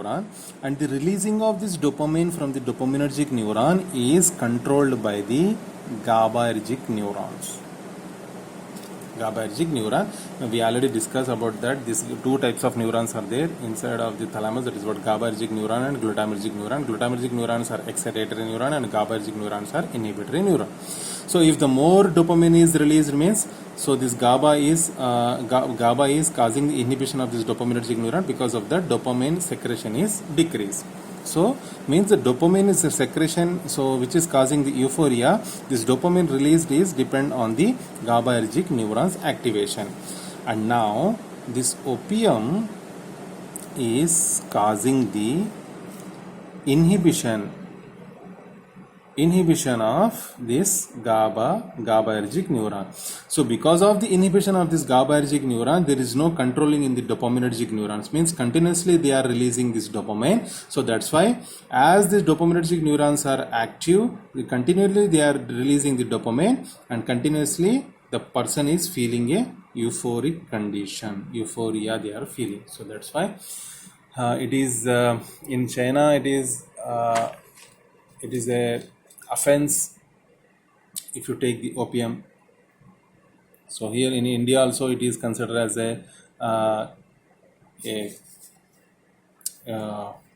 neuron, and the releasing of this dopamine from the dopaminergic neuron is controlled by the GABAergic neurons. GABAergic neuron, we already discussed about that. These two types of neurons are there inside of the thalamus, that is what GABAergic neuron and glutamergic neuron. Glutamergic neurons are excitatory neuron and GABAergic neurons are inhibitory neuron. So if the more dopamine is released means, so this GABA is causing the inhibition of this dopaminergic neuron, because of that dopamine secretion is decreased. So means the dopamine is a secretion, so which is causing the euphoria. This dopamine released is depend on the GABAergic neurons activation. And now this opium is causing the inhibition of this GABAergic neuron. So because of the inhibition of this GABAergic neuron, there is no controlling in the dopaminergic neurons, means continuously they are releasing this dopamine. So that's why as these dopaminergic neurons are active, continually they are releasing the dopamine, and continuously the person is feeling a euphoric condition, euphoria they are feeling. So that's why it is in China it is a offense if you take the opium. So here in India also it is considered as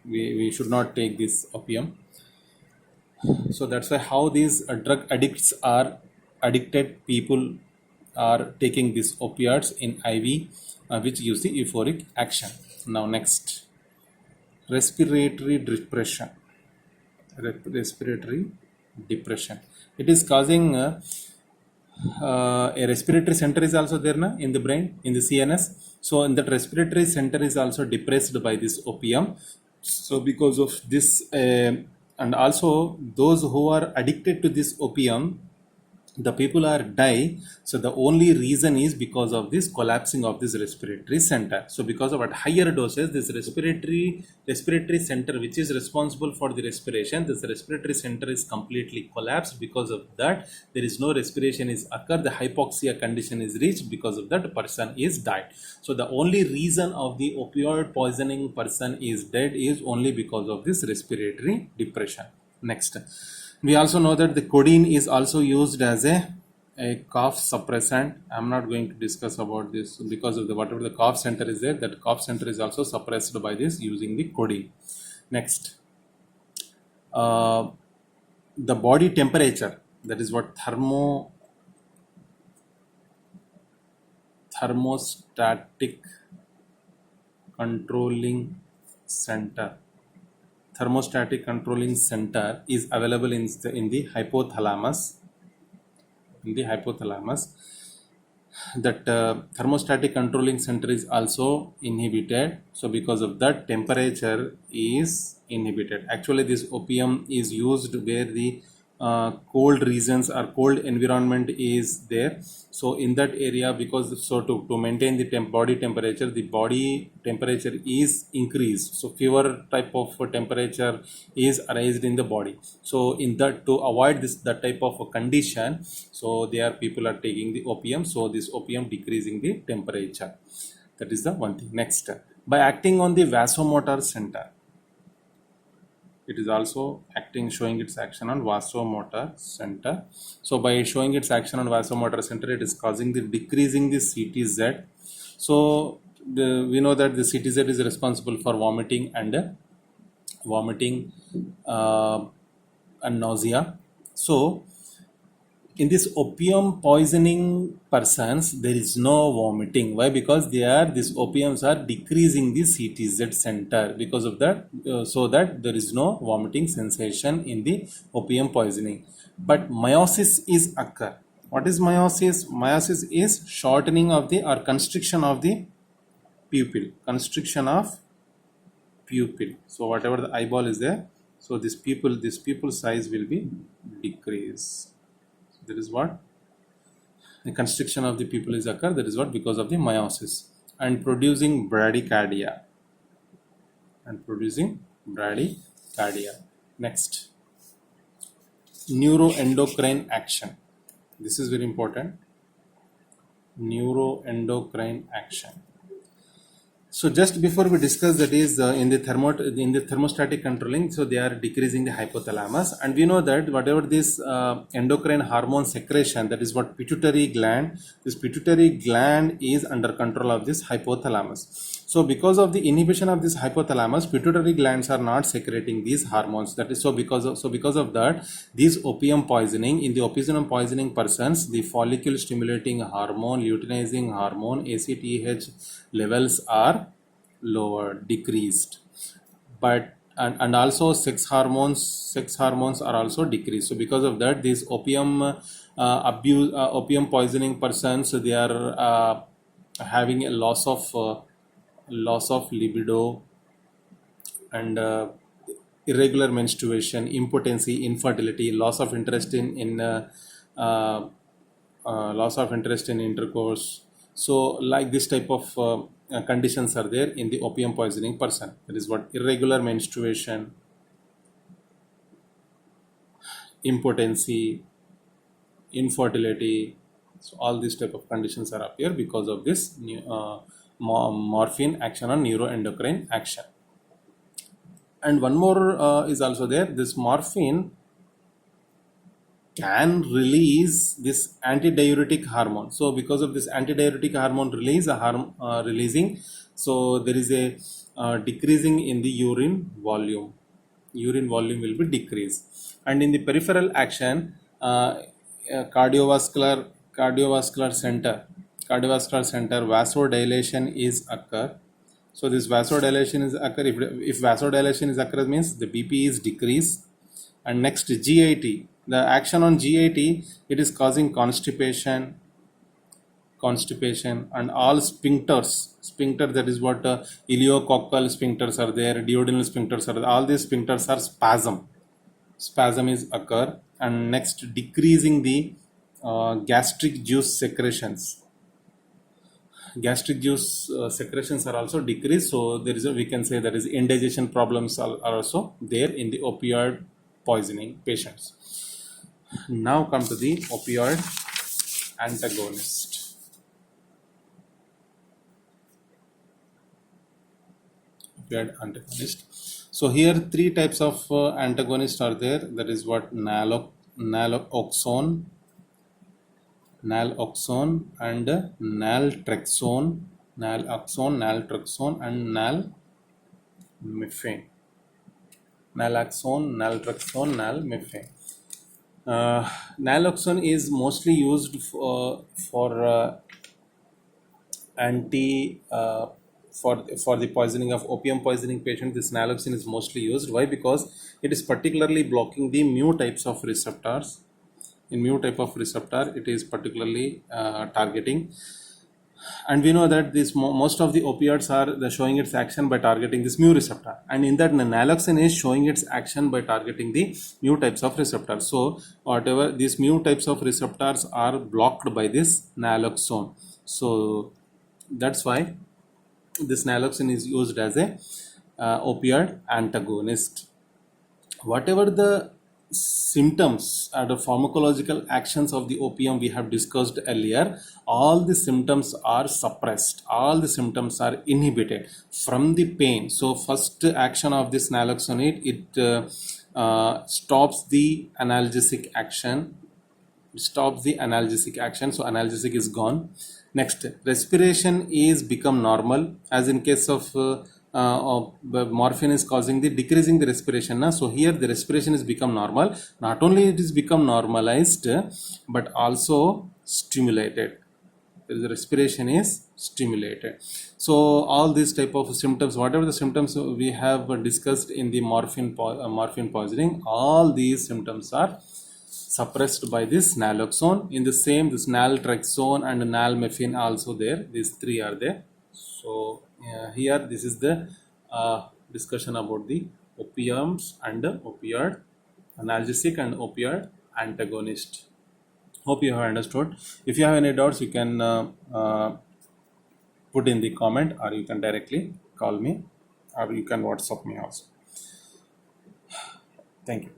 we should not take this opium. So that's why how these drug addicts are addicted people are taking these opiates in IV, which gives the euphoric action. Now next, respiratory depression. Respiratory depression. It is causing a respiratory center is also there na, in the brain, in the CNS. So in that respiratory center is also depressed by this opium. So because of this, and also those who are addicted to this opium, the people are die. So the only reason is because of this collapsing of this respiratory center. So because of at higher doses, this respiratory center which is responsible for the respiration, this respiratory center is completely collapsed. Because of that, there is no respiration is occur. The hypoxia condition is reached. Because of that, the person is died. So the only reason of the opioid poisoning person is dead is only because of this respiratory depression. Next, we also know that the codeine is also used as a cough suppressant. I'm not going to discuss about this because of the whatever the cough center is there, that cough center is also suppressed by this using the codeine. Next, the body temperature, that is what thermostatic controlling center. Thermostatic controlling center is available in the hypothalamus. That thermostatic controlling center is also inhibited. So because of that, temperature is inhibited. Actually, this opium is used where the cold regions or cold environment is there. So in that area, because so to maintain the body temperature is increased. So fever type of temperature is arised in the body. So in that, to avoid that type of a condition, so people are taking the opium. So this opium decreasing the temperature. That is the one thing. Next, by acting on the vasomotor center, it is also showing its action on vasomotor center. So by showing its action on vasomotor center, it is causing the decreasing the CTZ. So we know that the CTZ is responsible for vomiting and nausea. So in this opium poisoning persons, there is no vomiting. Why? Because these opiums are decreasing the CTZ center. Because of that, so that there is no vomiting sensation in the opium poisoning. But meiosis is occur. What is meiosis? Meiosis is shortening of the or constriction of the pupil. Constriction of pupil. So whatever the eyeball is there, so this pupil size will be decreased. That is what the constriction of the pupil is occur. That is what because of the meiosis, and producing bradycardia. Next, neuroendocrine action. This is very important. Neuroendocrine action. So just before we discuss, that is in the thermostatic controlling, so they are decreasing the hypothalamus, and we know that whatever this endocrine hormone secretion, that is what pituitary gland, this pituitary gland is under control of this hypothalamus. So because of the inhibition of this hypothalamus, pituitary glands are not secreting these hormones. That is because of that, these opium poisoning, in the opium poisoning persons, the follicle stimulating hormone, luteinizing hormone, ACTH levels are lowered, decreased. But and also sex hormones are also decreased. So because of that, these opium poisoning persons, they are having a loss of libido, and irregular menstruation, impotency, infertility, loss of interest uh, loss of interest in intercourse. So like this type of conditions are there in the opium poisoning person. That is what irregular menstruation, impotency, infertility. So all these type of conditions are appear because of this morphine action on neuroendocrine action. And one more is also there. This morphine can release this antidiuretic hormone. So because of this antidiuretic hormone releasing, so there is a decreasing in the urine volume. Urine volume will be decreased. And in the peripheral action, cardiovascular center vasodilation is occur. So this vasodilation is occur. If vasodilation is occur, means the BP is decreased. And next, GIT, the action on GIT, it is causing constipation, and all sphincter, that is what ileococcal sphincters are there, duodenal sphincters are there. All these sphincters are spasm is occur. And next, decreasing the gastric juice secretions. Gastric juice secretions are also decreased. So there is we can say that is indigestion problems are also there in the opioid poisoning patients. Now come to the opioid antagonist. So here three types of antagonists are there. That is what naloxone, and naltrexone, and nalmefene. Nalmefene. Naloxone is mostly used for the poisoning of opium poisoning patients. This naloxone is mostly used. Why? Because it is particularly blocking the mu types of receptors. In mu type of receptor, it is particularly targeting. And we know that this most of the opioids are showing its action by targeting this mu receptor, and in that naloxone is showing its action by targeting the mu types of receptors. So whatever these mu types of receptors are blocked by this naloxone, so that's why this naloxone is used as a opioid antagonist. Whatever the symptoms and the pharmacological actions of the opium we have discussed earlier, all the symptoms are suppressed, all the symptoms are inhibited from the pain. So first action of this naloxone, it stops the analgesic action, so analgesic is gone. Next, respiration is become normal, as in case of morphine is causing the decreasing the respiration. So here the respiration is become normal. Not only it is become normalized, but also stimulated. The respiration is stimulated. So all these type of symptoms, whatever the symptoms we have discussed in the morphine poisoning, all these symptoms are suppressed by this naloxone. In the same, this naltrexone and nalmefene also there. These three are there. So here this is the discussion about the opiums and opioid analgesic and opioid antagonist. Hope you have understood. If you have any doubts, you can put in the comment, or you can directly call me, or you can WhatsApp me also. Thank you.